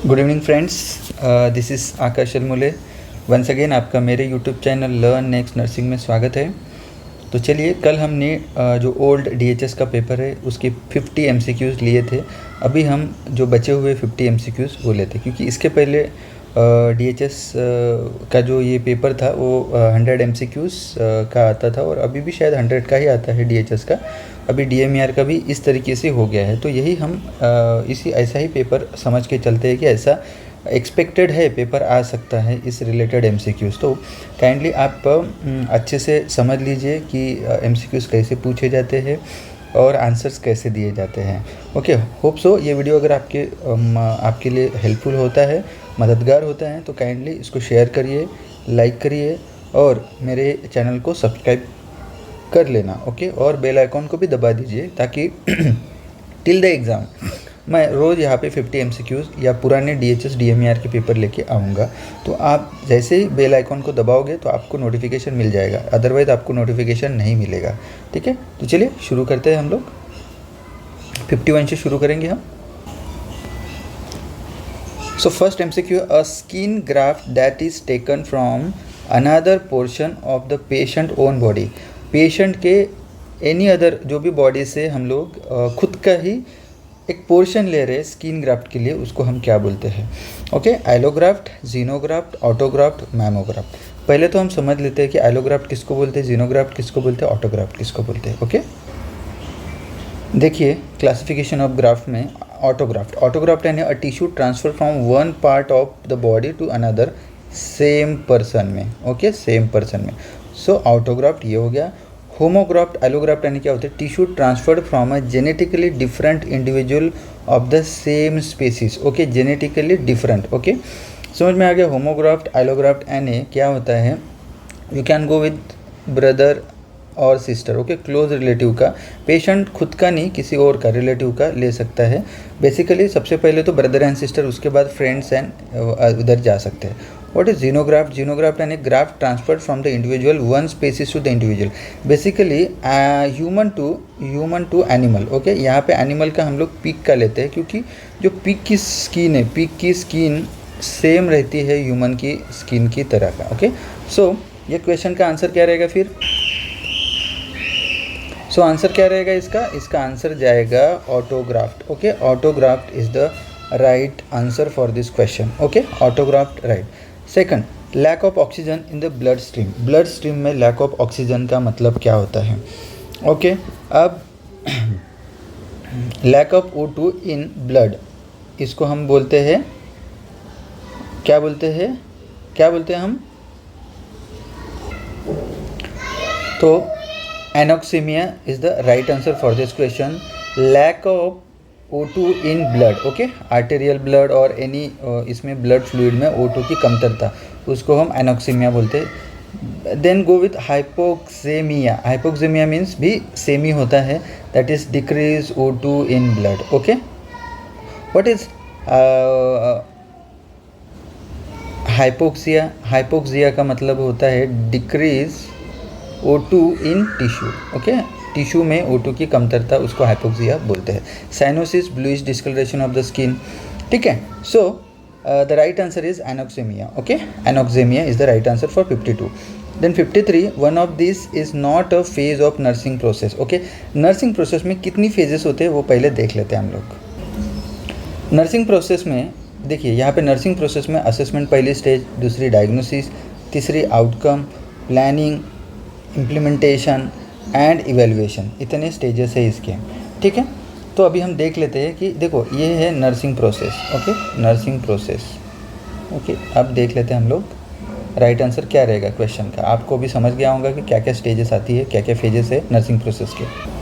Good evening friends, this is Akash Mule. Once again आपका मेरे YouTube channel learn next nursing में स्वागत है। तो चलिए, कल हमने जो ओल्ड डीएचएस का पेपर है उसके 50 एमसीक्यूज़ लिए थे। अभी हम जो बचे हुए 50 एमसीक्यूज़ वो लेते, क्योंकि इसके पहले डीएचएस का जो ये पेपर था वो 100 एमसीक्यूज़ का आता था, और अभी भी शायद 100 का ही आता है डीएचएस का। अभी डीएमईआर का भी इस तरीके से हो गया है, तो यही हम इसी ऐसा ही पेपर समझ के चलते हैं कि ऐसा एक्सपेक्टेड है पेपर आ सकता है इस रिलेटेड एमसीक्यूज़। तो काइंडली आप अच्छे से समझ लीजिए कि एमसीक्यूज़ कैसे पूछे जाते हैं और आंसर्स कैसे दिए जाते हैं। ओके, होप सो ये वीडियो अगर आपके लिए हेल्पफुल होता है, मददगार होता है, तो काइंडली इसको शेयर करिए, लाइक करिए और मेरे चैनल को सब्सक्राइब कर लेना। ओके, और बेल आइकॉन को भी दबा दीजिए, ताकि टिल द एग्ज़ाम मैं रोज़ यहाँ पे 50 एमसीक्यूज़ या पुराने डीएचएस डीएमईआर के पेपर लेके आऊँगा। तो आप जैसे ही बेल आइकॉन को दबाओगे तो आपको नोटिफिकेशन मिल जाएगा, अदरवाइज़ आपको नोटिफिकेशन नहीं मिलेगा। ठीक है, तो चलिए शुरू करते हैं। हम लोग 51 से शुरू करेंगे हम। So first MCQ, a skin graft that is taken from another portion of the patient own body. Patient के एनी अदर जो भी बॉडी से हम लोग खुद का ही एक पोर्शन ले रहे हैं स्किन ग्राफ्ट के लिए, उसको हम क्या बोलते हैं? Okay, allograft, xenograft, autograft, mammograft. पहले तो हम समझ लेते हैं कि एलोग्राफ्ट किसको बोलते हैं, जीनोग्राफ्ट किसको बोलते हैं, ऑटोग्राफ्ट किसको बोलते हैं। ओके, देखिए क्लासिफिकेशन ऑफ ग्राफ्ट में ऑटोग्राफ्ट यानी a tissue transfer from one part of the body to another same person में। ओके, सेम पर्सन में। सो ऑटोग्राफ्ट ये हो गया। होमोग्राफ्ट, एलोग्राफ्ट यानी क्या होता है? Tissue transferred from a genetically different individual of the same species. Okay, genetically different. Okay, समझ में आ गया। होमोग्राफ्ट, एलोग्राफ्ट यानी क्या होता है? You can go with brother और सिस्टर। ओके, क्लोज रिलेटिव का, पेशेंट खुद का नहीं किसी और का, रिलेटिव का ले सकता है। बेसिकली सबसे पहले तो ब्रदर एंड सिस्टर, उसके बाद फ्रेंड्स एंड उधर जा सकते हैं। What is xenograft? जीनोग्राफ्ट यानी graft transferred from the individual one species to the individual, basically human to animal. Okay, यहाँ पे एनिमल का हम लोग पिग का लेते हैं, क्योंकि जो पिग की स्किन है, पिग की स्किन सेम रहती है ह्यूमन की स्किन की तरह का। ओके, सो ये क्वेश्चन का आंसर क्या रहेगा फिर? सो आंसर क्या रहेगा इसका आंसर जाएगा autograft. Okay, autograft is the right answer for this question. Okay, autograft right. Second, lack of oxygen in the blood stream. Blood stream में लैक ऑफ ऑक्सीजन का मतलब क्या होता है? ओके, अब lack of O2 in blood, इसको हम बोलते हैं, क्या बोलते हैं हम? तो anoxemia is the right answer for this question. Lack of O2 in blood, okay, arterial blood और एनी इसमें ब्लड फ्लूइड में O2 की कमतरता, उसको हम एनोक्सीमिया बोलते हैं। Then go with hypoxemia. Hypoxemia means भी सेम ही होता है, that is decrease O2 in blood. Okay, what is hypoxia? Hypoxia का मतलब होता है decrease O2 in tissue. Okay, tissue में O2 की कमतरता, उसको हाइपोक्सिया बोलते हैं। Cyanosis, bluish discolouration of the skin. ठीक है, so the right answer is anoxemia. Okay, anoxemia is the right answer for 52। Then 53, one of this is not a phase of nursing process. Okay, nursing process में कितनी phases होते हैं वो पहले देख लेते हैं हम लोग। नर्सिंग प्रोसेस में देखिए, यहाँ पे नर्सिंग प्रोसेस में असेसमेंट पहली स्टेज, दूसरी डायग्नोसिस, तीसरी outcome, planning, implementation and evaluation, इतने स्टेजेस है इसके। ठीक है, तो अभी हम देख लेते हैं कि देखो ये है nursing process. Okay, nursing process. Okay, अब देख लेते हैं हम लोग राइट आंसर क्या रहेगा क्वेश्चन का। आपको भी समझ गया होगा कि क्या क्या स्टेजेस आती है, क्या क्या फेजेस है नर्सिंग प्रोसेस के।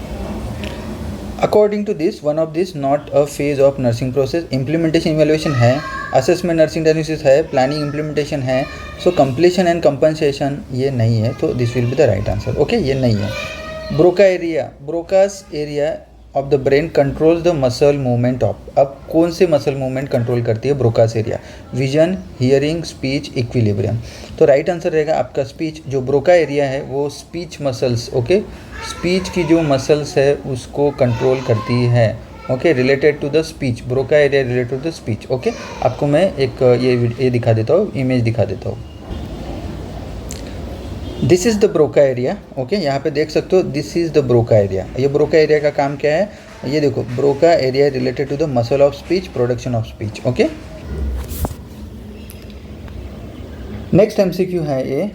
According to this, one of this not a phase of nursing process. Implementation evaluation है, असेसमेंट नर्सिंग डायग्नोसिस है, प्लानिंग इम्प्लीमेंटेशन है। सो कंप्लीशन एंड कंपनसेशन ये नहीं है, तो this will be the right answer. Okay, ये नहीं है। Broca area, Broca's area of the brain controls the muscle movement of. अब कौन से मसल मूवमेंट कंट्रोल करती है Broca's area? Vision, hearing, speech, equilibrium. तो राइट आंसर रहेगा आपका स्पीच। जो ब्रोका एरिया है वो स्पीच मसल्स, ओके, स्पीच की जो मसल्स है उसको कंट्रोल करती है। Okay, related to the speech, Broca area related to the speech. Okay, आपको मैं एक ये दिखा देता हूँ, इमेज दिखा देता हूँ। This is the Broca area. Okay, यहाँ पे देख सकते हो, this is the Broca area. ये ब्रोका एरिया का काम क्या है, ये देखो, Broca area related to the muscle of speech, production of speech. Okay, next MCQ है ये,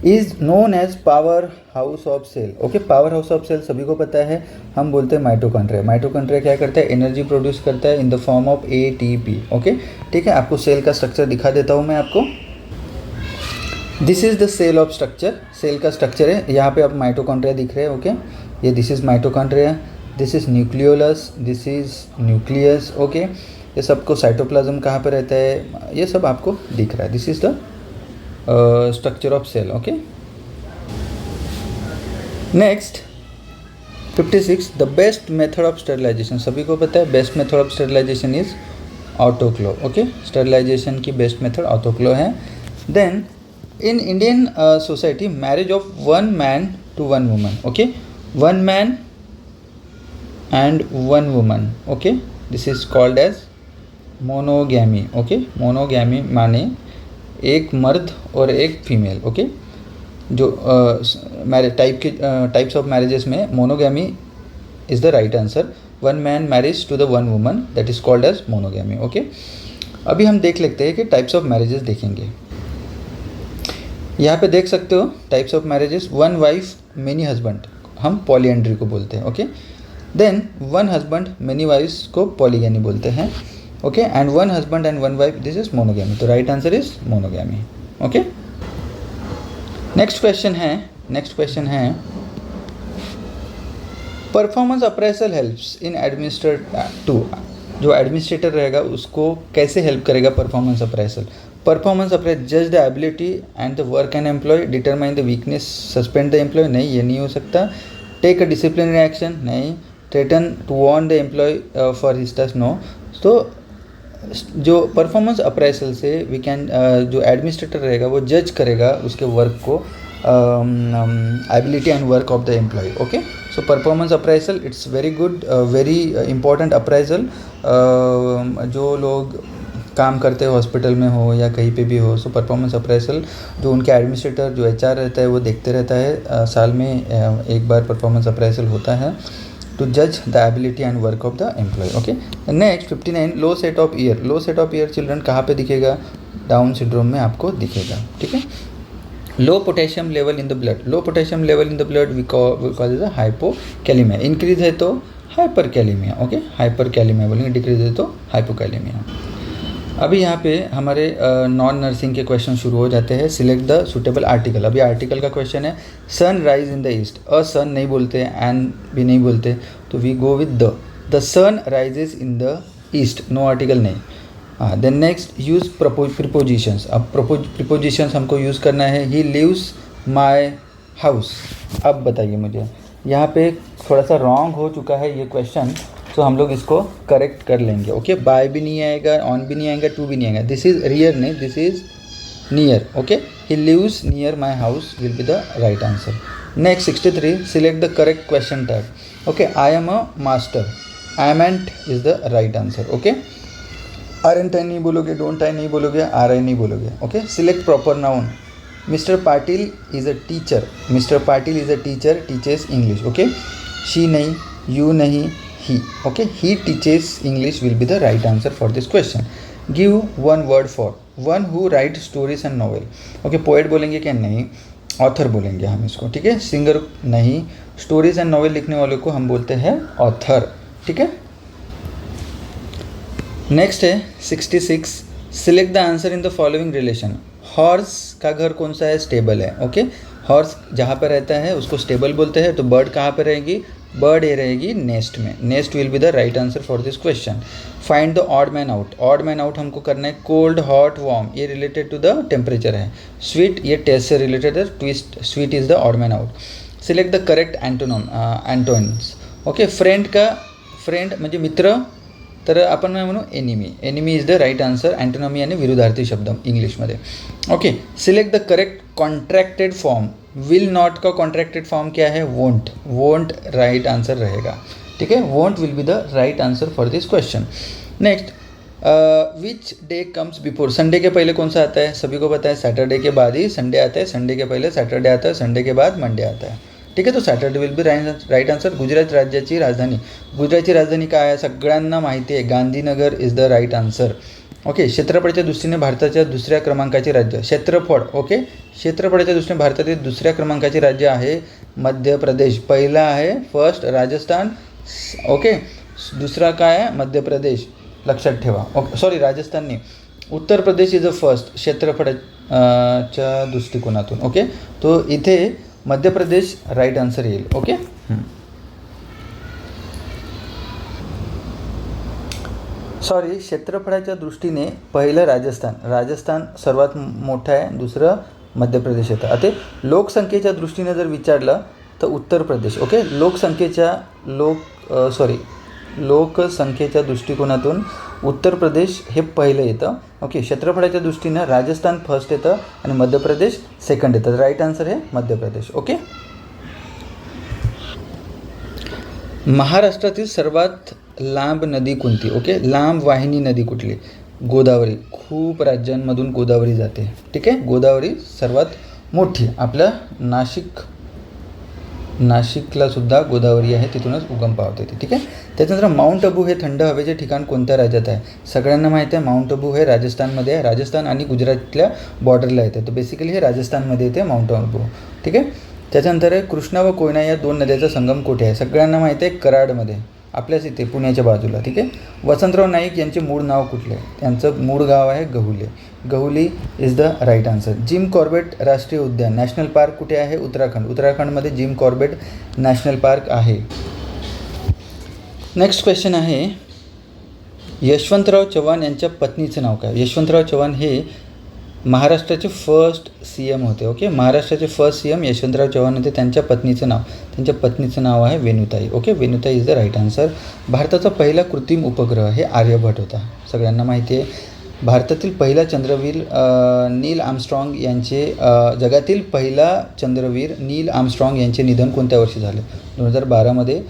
is known as power house of cell. Okay, power house of cell सभी को पता है, हम बोलते हैं माइटोकॉन्ड्रिया। माइटोकॉन्ड्रिया क्या करता है, एनर्जी प्रोड्यूस करता है in the form of ATP। Okay, ठीक है, आपको सेल का स्ट्रक्चर दिखा देता हूँ मैं आपको। This is the cell of structure, cell का स्ट्रक्चर है, यहाँ पे आप माइटोकॉन्ड्रिया दिख रहे हैं। ओके, ये this is mitochondria, this is nucleolus, this is nucleus. Okay, ये सबको साइटोप्लाज्म कहाँ पे रहता है, ये सब आपको दिख रहा है। This is the structure of cell. Okay, next 56, the best method of sterilisation. सभी को पता है best method of sterilisation is autoclave. Okay, sterilisation की बेस्ट मेथड ऑटोक्लो है। Then in Indian society, marriage of one man to one woman. Okay, one man and one woman. Okay, this is called as monogamy. Okay, monogamy माने एक मर्द और एक female. Okay, जो marriage types of marriages में monogamy is the right answer. One man marriage to the one woman, that is called as monogamy. Okay, अभी हम देख लेते हैं कि टाइप्स ऑफ मैरिजेस देखेंगे। यहाँ पे देख सकते हो types of marriages, one wife many husband, हम पॉलीएंड्री को बोलते हैं। Okay, then one husband many wifes को पॉलीगैमी बोलते हैं। Okay, and one husband and one wife, this is monogamy. तो right answer is monogamy. Okay, next question है performance appraisal helps in administrator. जो एडमिनिस्ट्रेटर रहेगा उसको कैसे हेल्प करेगा परफॉर्मेंस अप्रेजल। परफॉर्मेंस अप्रेजल जज the ability and the work and employ, determine the weakness, suspend the employ, नहीं ये नहीं हो सकता। टेक अ डिसिप्लिनरी एक्शन, नहीं। Threaten to warn the employ for his task, no. तो जो परफॉर्मेंस अप्रेजल से वी कैन, जो एडमिनिस्ट्रेटर रहेगा वो जज करेगा उसके वर्क को, ability and work of the employ. Okay, so performance appraisal it's very good, very important appraisal. जो लोग काम करते हैं हॉस्पिटल में हो या कहीं पे भी हो, सो परफॉर्मेंस अप्रेजल जो उनके एडमिनिस्ट्रेटर जो HR रहता है वो देखते रहता है। साल में एक बार परफॉर्मेंस अप्रेजल होता है टू जज the ability and work of the employ. Okay, next 59, low set of ear. Low set of ear children कहाँ पे दिखेगा, डाउन सिंड्रोम में आपको दिखेगा। ठीक है, low potassium level in the blood. Low potassium level in the blood we call is hypokalemia. Increase है तो हाइपरकैलेमिया। ओके, हाइपरकैलेमिया बोलेंगे, डिक्रीज है तो हाइपोकैलेमिया। अभी यहाँ पे हमारे नॉन नर्सिंग के क्वेश्चन शुरू हो जाते हैं। Select the suitable article. अभी आर्टिकल का क्वेश्चन है sun rise in the east. Sun नहीं बोलते, एंड भी नहीं बोलते, तो we go with the sun rises in the east, no article नहीं। हाँ, देन नेक्स्ट यूज प्रिपोजिशंस। अब प्रिपोजिशंस हमको यूज़ करना है। He lives my house. अब बताइए मुझे, यहाँ पे थोड़ा सा रॉन्ग हो चुका है ये क्वेश्चन, तो हम लोग इसको करेक्ट कर लेंगे। ओके, बाय भी नहीं आएगा, ऑन भी नहीं आएगा, टू भी नहीं आएगा। दिस इज रियर नहीं, this is near. Okay, he lives near my house will be the right answer. Next 63, select the correct question tag. Okay, I am a master, amn't is the right answer. Okay, aren't I नहीं बोलोगे, don't I नहीं बोलोगे, are आई नहीं बोलोगे। Okay, select proper noun. Mister Patil is a teacher. Mister Patil is a teacher, teachers English. Okay, she नहीं, you नहीं, he. Okay, he teaches English will be the right answer for this question. Give one word for one who writes stories and novel. Okay, poet बोलेंगे क्या, नहीं, author बोलेंगे हम इसको। ठीक है, singer नहीं, stories and novel लिखने वाले को हम बोलते हैं author। ठीक है, नेक्स्ट है 66, select the answer in the following relation. Horse का घर कौन सा है, स्टेबल है। ओके, हॉर्स जहाँ पर रहता है उसको स्टेबल बोलते हैं। तो बर्ड कहाँ पर रहेगी, बर्ड ये रहेगी नेस्ट में। Nest will be the right answer for this question. Find the odd man out. Odd man out हमको करना है। कोल्ड, हॉट, वार्म ये रिलेटेड टू द टेम्परेचर है। स्वीट ये टेस्ट से रिलेटेड है। Twist, sweet is the odd man out. Select the correct antonyms. Okay, friend का friend म्हणजे मित्र, तर आपण म्हणू enemy. Enemy is the right answer. Antonymy आणि विरुद्धार्थी शब्द इंग्लिशमध्ये. Okay, select the correct contracted form. Will not का कॉन्ट्रैक्टेड फॉर्म क्या है, वोंट. वोंट राइट आंसर रहेगा. ठीक है, want will be the right answer for this question. Next, which day comes before. Sunday के पहले कौन सा आता है, सभी को पता है सैटरडे के बाद ही संडे आता है, संडे के पहले सैटरडे आता है, संडे के बाद मंडे आता है. ठीक आहे, तो Saturday will be right answer. Gujarat राज्याची राजधानी, गुजरातची राजधानी काय आहे सगळ्यांना माहिती आहे, Gandhinagar is the right answer. Okay. क्षेत्रफळाच्या दृष्टीने भारताच्या दुसऱ्या क्रमांकाचे राज्य, क्षेत्रफळ. ओके, क्षेत्रफळाच्या दृष्टीने भारतातील दुसऱ्या क्रमांकाचे राज्य आहे मध्य प्रदेश. पहिला आहे फर्स्ट राजस्थान. ओके, दुसरा काय आहे मध्य प्रदेश, लक्षात ठेवा. ओके, सॉरी राजस्थान नाही, Uttar Pradesh is a first क्षेत्रफळाच्या दृष्टिकोनातून. ओके, तो इथे मध्य प्रदेश राईट आन्सर येईल. ओके. सॉरी, क्षेत्रफळाच्या दृष्टीने पहिलं राजस्थान, राजस्थान सर्वात मोठं आहे, दुसरं मध्य प्रदेश येतं. आता लोकसंख्येच्या दृष्टीने जर विचारलं तर उत्तर प्रदेश. ओके, लोकसंख्येच्या दृष्टिकोनातून उत्तर प्रदेश हे पहिलं येतं. ओके, क्षेत्रफळाच्या दृष्टीनं राजस्थान फर्स्ट येतं आणि मध्य प्रदेश सेकंड येतं. राईट आन्सर हे मध्य प्रदेश. ओके. महाराष्ट्रातील सर्वात लांब नदी कोणती. ओके, लांब वाहिनी नदी कुठली, गोदावरी. खूप राज्यांमधून गोदावरी जाते. ठीक आहे, गोदावरी सर्वात मोठी. आपल्या नाशिकला सुद्धा गोदावरी आहे, तिथूनच उगम पावते ती. ठीक आहे. त्याच्यानंतर माउंट अबू हे थंड हवेचे ठिकाण कोणत्या राज्यात आहे. सगळ्यांना माहिती आहे माउंट अबू हे राजस्थानमध्ये आहे, राजस्थान आणि गुजरातल्या बॉर्डरला येते, तर बेसिकली हे राजस्थानमध्ये येते माउंट अबू. ठीक आहे. त्याच्यानंतर कृष्णा व कोयना या दोन नद्याचा संगम कुठे आहे. सगळ्यांना माहिती आहे कराडमध्ये, आपल्याच इथे पुण्याच्या बाजूला. ठीक आहे. वसंतराव नाईक यांचे मूळ नाव कुठले आहे, त्यांचं मूळ गाव आहे Gahule. Gahuli is the right answer. Jim Corbett राष्ट्रीय उद्यान नॅशनल पार्क कुठे आहे, उत्तराखंड. उत्तराखंडमध्ये जिम कॉर्बेट नॅशनल पार्क आहे. नेक्स्ट क्वेश्चन आहे, यशवंतराव चव्हाण यांच्या पत्नीचं नाव काय. यशवंतराव चव्हाण हे महाराष्ट्राचे फर्स्ट CM होते. ओके, महाराष्ट्राचे फर्स्ट CM यशवंतराव चव्हाण होते. त्यांच्या पत्नीचं नाव आहे Venutai. Okay, Venutai is the right answer. भारताचा पहिला कृत्रिम उपग्रह हे आर्यभट्ट होता, सगळ्यांना माहिती आहे. भारतातील पहिला चंद्रवीर नील आर्मस्ट्रॉंग यांचे जगातील पहिला चंद्रवीर नील आर्मस्ट्रॉंग यांचे निधन कोणत्या वर्षी झाले. 2012मध्ये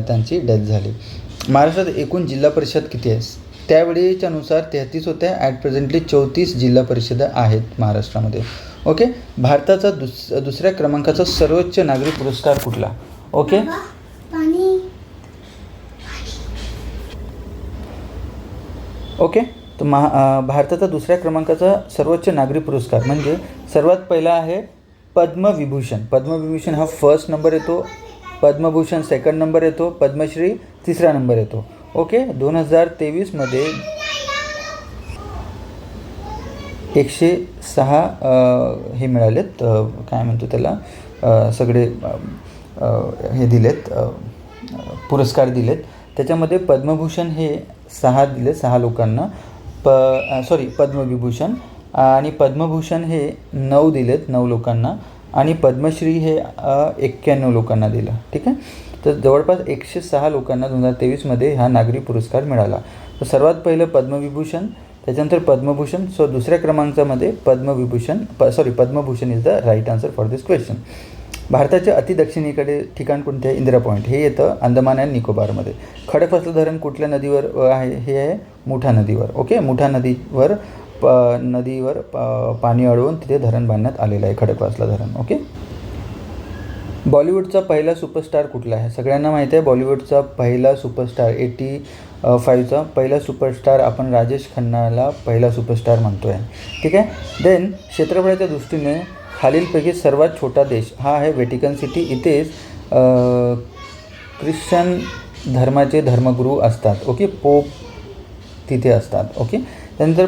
त्यांची डेथ झाली. महाराष्ट्रात एकूण जिल्हा परिषद किती आहे. त्यावेळेच्या नुसार 33 होत्या, ॲट प्रेझेंटली 34 जिल्हा परिषदा आहेत महाराष्ट्रामध्ये. ओके, भारताचा दुसऱ्या क्रमांकाचा सर्वोच्च नागरी पुरस्कार कुठला. ओके, ओके, तर भारताचा दुसऱ्या क्रमांकाचा सर्वोच्च नागरी पुरस्कार म्हणजे सर्वात पहिला आहे पद्मविभूषण. पद्मविभूषण हा फर्स्ट नंबर येतो, पद्मभूषण सेकंड नंबर येतो, पद्मश्री तिसरा नंबर येतो. ओके, 2023मध्ये 106 हे मिळालेत, काय म्हणतो त्याला, सगळे हे दिलेत, पुरस्कार दिलेत. त्याच्यामध्ये पद्मभूषण हे 6 दिले, 6 लोकांना. पद्मविभूषण आणि पद्मभूषण हे 9 दिलेत, 9 लोकांना. आणि पद्मश्री हे 91 लोकांना दिलं. ठीक आहे, तर जवळपास 106 लोकांना 2023मध्ये हा नागरी पुरस्कार मिळाला. तर सर्वात पहिलं पद्मविभूषण, त्याच्यानंतर पद्मभूषण. सो दुसऱ्या क्रमांकामध्ये Padma Bhushan is the right answer for this question. भारताच्या अतिदक्षिणेकडे ठिकाण कोणते आहे. इंदिरा पॉईंट हे येतं अंदमान आणि निकोबारमध्ये. खडकवासला धरण कुठल्या नदीवर आहे. हे आहे मुठा नदीवर. ओके, मुठा नदीवर पाणी अडवून तिथे धरण बांधण्यात आलेलं आहे, खडकवासला धरण. ओके. बॉलिवूडचा पहिला सुपरस्टार कुठला आहे. सगळ्यांना माहिती आहे बॉलिवूडचा पहिला सुपरस्टार 85चा पहिला सुपरस्टार आपण राजेश खन्नाला पहिला सुपरस्टार म्हणतो आहे. ठीक आहे. देन क्षेत्रफळाच्या दृष्टीने खालीलपैकी सर्वात छोटा देश हा आहे व्हॅटिकन सिटी. इथेच ख्रिश्चन धर्माचे धर्मगुरू असतात. ओके, पोप तिथे असतात. ओके. त्यानंतर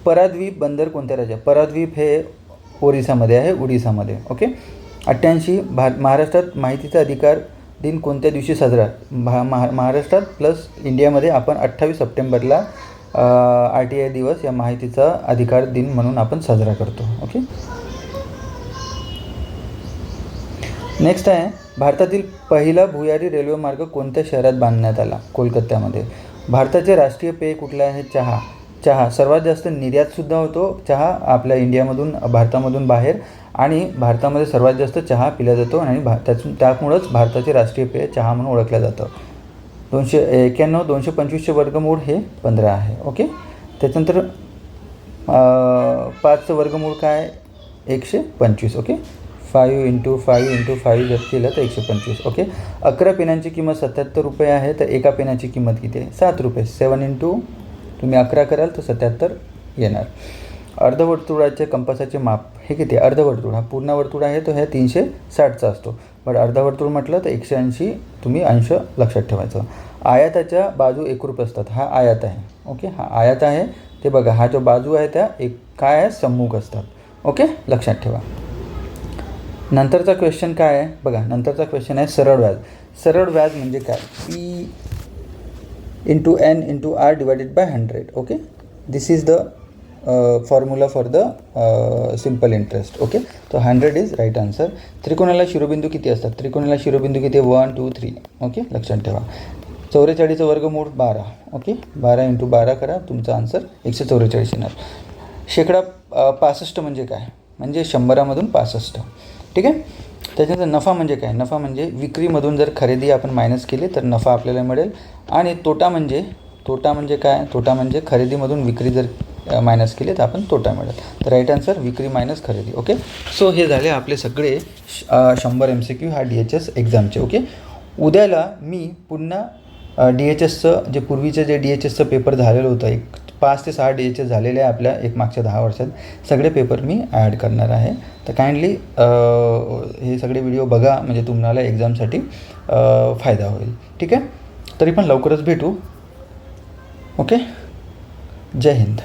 पराद्वीप बंदर कोणत्या राज्यात. पराद्वीप हे ओरिसामध्ये आहे, उडीसामध्ये. ओके. 88 महाराष्ट्रात माहितीचा अधिकार दिन कोणत्या दिवशी साजरा. महाराष्ट्रात प्लस इंडियामध्ये आपण 28 सप्टेंबरला RTI दिवस या माहितीचा अधिकार दिन म्हणून आपण साजरा करतो. ओके. नेक्स्ट आहे भारतातील पहिला भुयारी रेल्वे मार्ग कोणत्या शहरात बांधण्यात आला. कोलकात्यामध्ये. भारताचे राष्ट्रीय पेय कुठले आहे. चहा सर्वात जास्त निर्यातसुद्धा होतो चहा आपल्या इंडियामधून, भारतामधून बाहेर, आणि भारतामध्ये सर्वात जास्त चहा पिला जातो आणि त्यामुळंच भारताचे राष्ट्रीय पेय चहा म्हणून ओळखलं जातं. 291, 225चे वर्गमूळ हे 15 आहे. ओके. त्याच्यानंतर 5चं वर्गमूळ काय, 125. ओके. 5 × 5 × 5 जर केलं तर 125. ओके. 11 पेनांची किंमत 77 रुपये आहे, तर एका पेनाची किंमत किती आहे, 7 रुपये. 7 × तुम्ही 11 कराल तर 77 येणार. अर्धवर्तुळाचे कंपासाचे माप हे किती आहे, अर्धवर्तुळ हा पूर्ण वर्तुळ आहे तो ह्या 360चा असतो, पण अर्धवर्तुळ म्हटलं तर 180 तुम्ही अंश लक्षात ठेवायचं. आयताच्या बाजू एकरूप असतात, हा आयत आहे. ओके. हा आयत आहे, ते बघा हा जो बाजू आहे त्या काय आहे, सम्मुख असतात. ओके, लक्षात ठेवा. नंतरचा क्वेश्चन काय आहे बघा, नंतरचा क्वेश्चन आहे सरळ व्याज. सरळ व्याज म्हणजे काय, P × N × R / 100. Okay. This is the formula for the simple interest. Okay. तो 100 इज राईट आन्सर. त्रिकोणाला शिरोबिंदू किती असतात, त्रिकोणाला शिरोबिंदू किती, 1 2 3. ओके, लक्षात ठेवा. 44चं वर्गमूळ 12. ओके. 12 × 12 करा, तुमचा आन्सर 144 येणार. शेकडा 65 म्हणजे काय, म्हणजे 100मधून 65. ठीक आहे. त्याच्यानंतर नफा म्हणजे काय, नफा म्हणजे विक्रीमधून जर खरेदी आपण मायनस केली तर नफा आपल्याला मिळेल. आणि तोटा म्हणजे काय, तोटा म्हणजे खरेदीमधून विक्री जर मायनस केली तर आपण तोटा मिळेल. तर राईट आन्सर विक्री मायनस खरेदी. ओके. सो हे झाले आपले सगळे 100 MCQ हा DHS एक्झामचे. ओके. उद्याला मी पुन्हा DHSचं जे पूर्वीचं जे DHSचं पेपर झालेलं होतं, एक 5 ते 6 DHS झालेले आहे आपल्या मागच्या 10 वर्षात, सगळे पेपर मी ॲड करणार आहे. तर काइंडली हे सगळे व्हिडिओ बघा, म्हणजे तुम्हाला एक्झामसाठी फायदा होईल. ठीक आहे. तरी पण लवकरच भेटू. ओके. जय हिंद.